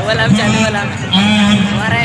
चालू वाला हमारा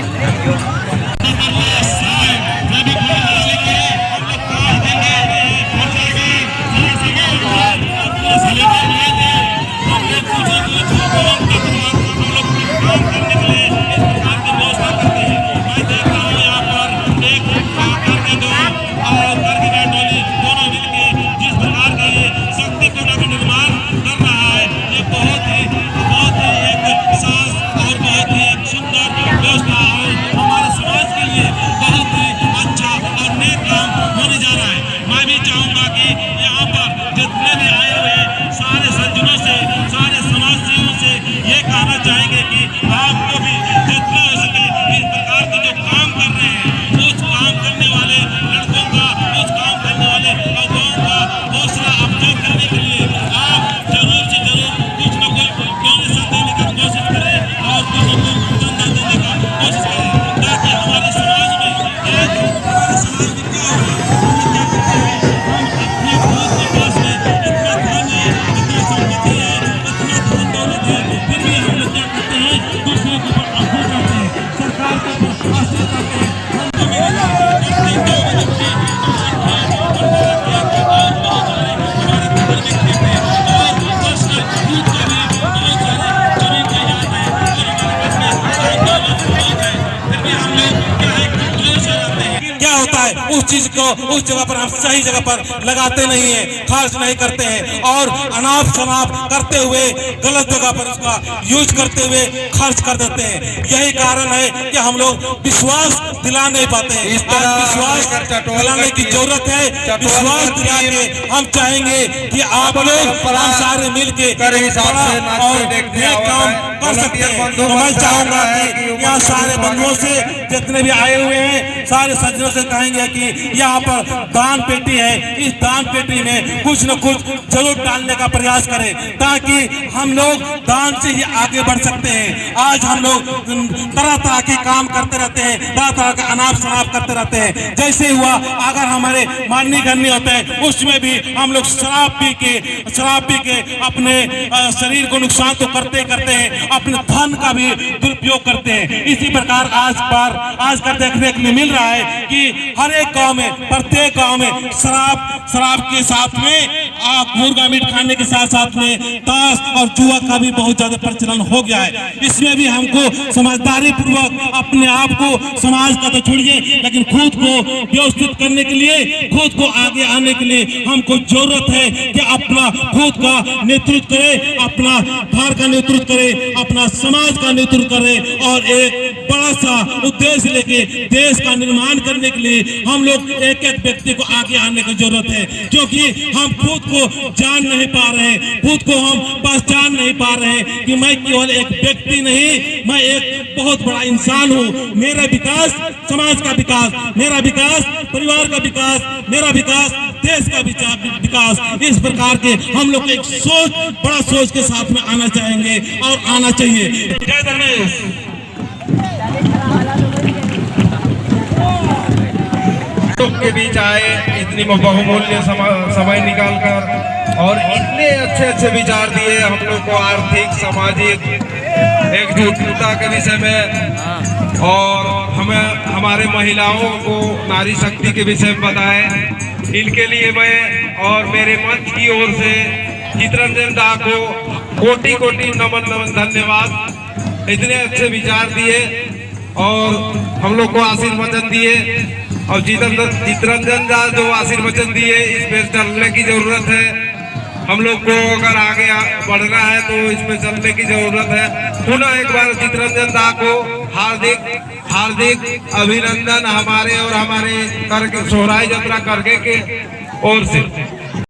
उस चीज को उस जगह पर हम सही जगह पर लगाते नहीं है, खर्च नहीं करते हैं और अनाप शनाप करते हुए गलत जगह पर उसका यूज करते हुए खर्च कर देते हैं। यही कारण है कि हम लोग विश्वास दिला नहीं पाते हैं। विश्वास दिलाने की जरूरत है। विश्वास दिला के हम चाहेंगे कि आप लोग हम सारे मिल के और ये काम कर सकते हैं। तो मैं चाहूंगा कि यहाँ सारे बंधुओं से जितने भी आए हुए हैं सारे सज्जनों से कहेंगे कि यहाँ पर दान पेटी है, इस दान पेटी में कुछ न कुछ जरूर डालने का प्रयास करें ताकि हम लोग दान से ही आगे बढ़ सकते हैं। आज हम लोग तरह तरह के काम करते रहते हैं, तरह तरह के अनाप शनाप करते रहते हैं। जैसे हुआ अगर हमारे माननीय गणनी होते हैं उसमें भी हम लोग शराब पी के अपने शरीर को नुकसान तो करते करते हैं, अपने धन का भी दुरुपयोग करते हैं। इसी प्रकार आजकल देखने को मिल रहा है कि हर एक गांव में, प्रत्येक गांव में शराब के साथ में मुर्गा मीट खाने के साथ साथ में ताश और जुआ का भी बहुत ज्यादा प्रचलन हो गया है। इसमें भी हमको समझदारी पूर्वक अपने आप को, समाज का तो छोड़िए लेकिन खुद को व्यवस्थित करने के लिए, खुद को आगे आने के लिए हमको जरूरत है कि अपना खुद का नेतृत्व करे, अपना घर का नेतृत्व करे, अपना समाज का नेतृत्व करे और एक बड़ा सा उद्देश्य लेके देश का निर्माण करने के लिए हम लोग एक एक व्यक्ति को आगे आने की जरूरत है। क्योंकि हम खुद को जान नहीं पा रहे हैं, खुद को हम पहचान नहीं पा रहे हैं कि मैं केवल एक व्यक्ति नहीं, मैं एक बहुत बड़ा इंसान हूँ। मेरा विकास समाज का विकास, मेरा विकास परिवार का विकास, मेरा विकास देश का विकास। इस प्रकार के हम लोग एक सोच, बड़ा सोच के साथ में आना चाहेंगे और आना चाहिए। जय धर्मेश। के बीच आए, इतनी बहुमूल्य समय निकालकर और इतने अच्छे अच्छे विचार दिए हम लोग को आर्थिक सामाजिक एकजुटता के विषय में, और हमें हमारे महिलाओं को नारी शक्ति के विषय में बताए। इनके लिए मैं और मेरे मंच की ओर से चितरंजन दा को कोटि कोटि नमन धन्यवाद। इतने अच्छे विचार दिए और हम लोग को आशीर्वचन दिए, और चितरंजन दा जो आशीर्वचन दिए इस पे चलने की जरूरत है। हम लोग को अगर आगे बढ़ना है तो इसमें चलने की जरूरत है। पुनः एक बार चितरंजन दा को हार्दिक अभिनंदन हमारे और हमारे सोहराय यात्रा करके के ओर से।